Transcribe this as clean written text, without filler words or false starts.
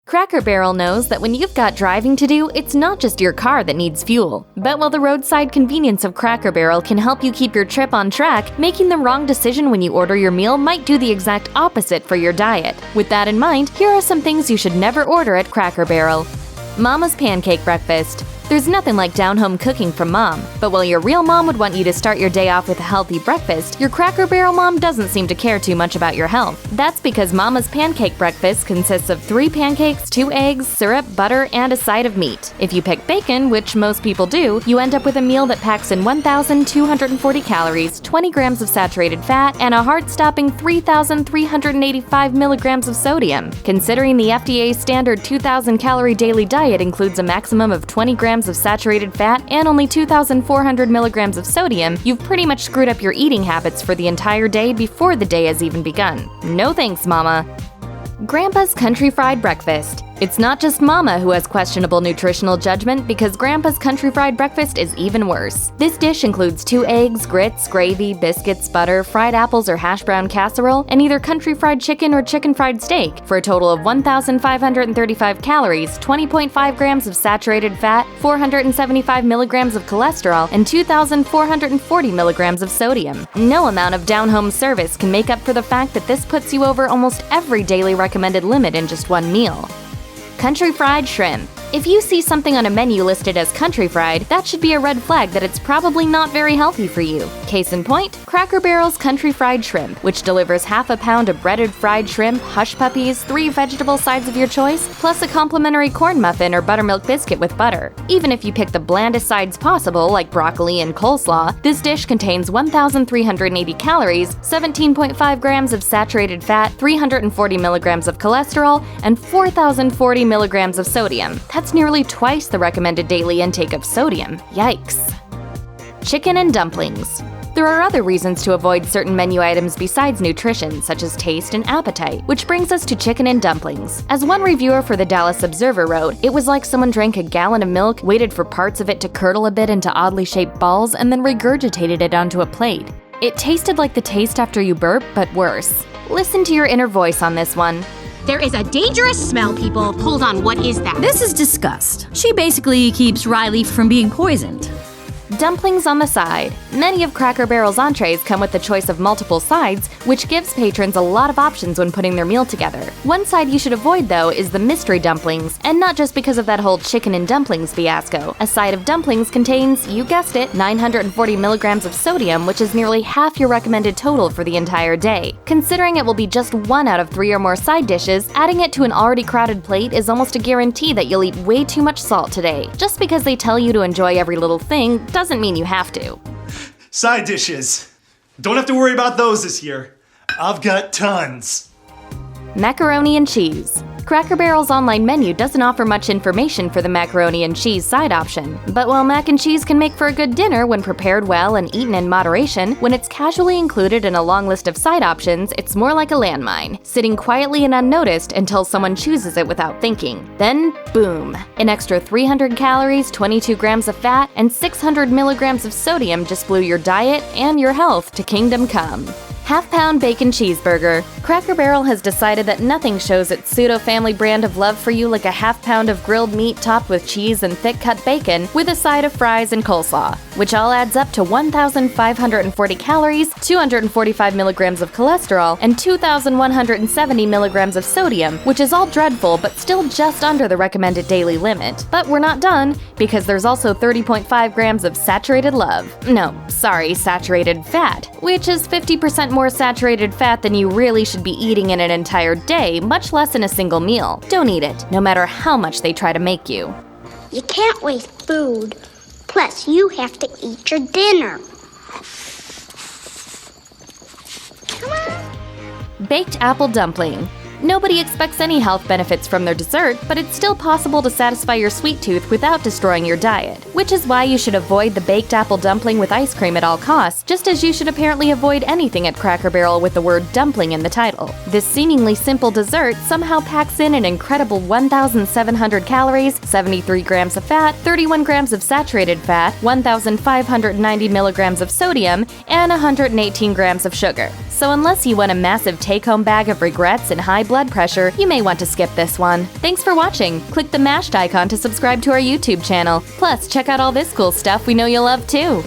Cracker Barrel knows that when you've got driving to do, it's not just your car that needs fuel. But while the roadside convenience of Cracker Barrel can help you keep your trip on track, making the wrong decision when you order your meal might do the exact opposite for your diet. With that in mind, here are some things you should never order at Cracker Barrel. Mama's Pancake Breakfast. There's nothing like down-home cooking from Mom, but while your real mom would want you to start your day off with a healthy breakfast, your Cracker Barrel mom doesn't seem to care too much about your health. That's because Mama's Pancake Breakfast consists of 3 pancakes, 2 eggs, syrup, butter, and a side of meat. If you pick bacon, which most people do, you end up with a meal that packs in 1,240 calories, 20 grams of saturated fat, and a heart-stopping 3,385 milligrams of sodium. Considering the FDA's standard 2,000-calorie daily diet includes a maximum of 20 grams of saturated fat and only 2,400 milligrams of sodium, you've pretty much screwed up your eating habits for the entire day before the day has even begun. No thanks, Mama. Grandpa's Country Fried Breakfast. It's not just Mama who has questionable nutritional judgment, because Grandpa's Country Fried Breakfast is even worse. This dish includes 2 eggs, grits, gravy, biscuits, butter, fried apples or hash brown casserole, and either country fried chicken or chicken fried steak, for a total of 1,535 calories, 20.5 grams of saturated fat, 475 milligrams of cholesterol, and 2,440 milligrams of sodium. No amount of down-home service can make up for the fact that this puts you over almost every daily recommended limit in just one meal. Country Fried Shrimp. If you see something on a menu listed as country fried, that should be a red flag that it's probably not very healthy for you. Case in point, Cracker Barrel's Country Fried Shrimp, which delivers half a pound of breaded fried shrimp, hush puppies, 3 vegetable sides of your choice, plus a complimentary corn muffin or buttermilk biscuit with butter. Even if you pick the blandest sides possible, like broccoli and coleslaw, this dish contains 1,380 calories, 17.5 grams of saturated fat, 340 milligrams of cholesterol, and 4,040 milligrams of sodium. That's nearly twice the recommended daily intake of sodium. Yikes. Chicken and dumplings. There are other reasons to avoid certain menu items besides nutrition, such as taste and appetite, which brings us to chicken and dumplings. As one reviewer for the Dallas Observer wrote, it was like someone drank a gallon of milk, waited for parts of it to curdle a bit into oddly shaped balls, and then regurgitated it onto a plate. It tasted like the taste after you burp, but worse. Listen to your inner voice on this one. There is a dangerous smell, people. Hold on, what is that? This is disgust. She basically keeps Riley from being poisoned. Dumplings on the side. Many of Cracker Barrel's entrees come with the choice of multiple sides, which gives patrons a lot of options when putting their meal together. One side you should avoid, though, is the mystery dumplings, and not just because of that whole chicken and dumplings fiasco. A side of dumplings contains, you guessed it, 940 milligrams of sodium, which is nearly half your recommended total for the entire day. Considering it will be just 1 out of 3 or more side dishes, adding it to an already crowded plate is almost a guarantee that you'll eat way too much salt today. Just because they tell you to enjoy every little thing doesn't mean you have to. Side dishes. Don't have to worry about those this year. I've got tons. Macaroni and cheese. Cracker Barrel's online menu doesn't offer much information for the macaroni and cheese side option. But while mac and cheese can make for a good dinner when prepared well and eaten in moderation, when it's casually included in a long list of side options, it's more like a landmine, sitting quietly and unnoticed until someone chooses it without thinking. Then, boom! An extra 300 calories, 22 grams of fat, and 600 milligrams of sodium just blew your diet and your health to kingdom come. Half-pound bacon cheeseburger. Cracker Barrel has decided that nothing shows its pseudo-family brand of love for you like a half-pound of grilled meat topped with cheese and thick-cut bacon with a side of fries and coleslaw, which all adds up to 1,540 calories, 245 milligrams of cholesterol, and 2,170 milligrams of sodium, which is all dreadful but still just under the recommended daily limit. But we're not done, because there's also 30.5 grams of saturated saturated fat, which is 50% more saturated fat than you really should be eating in an entire day, much less in a single meal. Don't eat it, no matter how much they try to make you. You can't waste food. Plus, you have to eat your dinner. Come on. Baked apple dumpling. Nobody expects any health benefits from their dessert, but it's still possible to satisfy your sweet tooth without destroying your diet, which is why you should avoid the baked apple dumpling with ice cream at all costs, just as you should apparently avoid anything at Cracker Barrel with the word dumpling in the title. This seemingly simple dessert somehow packs in an incredible 1,700 calories, 73 grams of fat, 31 grams of saturated fat, 1,590 milligrams of sodium, and 118 grams of sugar. So unless you want a massive take-home bag of regrets and high blood pressure, you may want to skip this one. Thanks for watching. Click the mashed icon to subscribe to our YouTube channel. Plus, check out all this cool stuff we know you'll love too.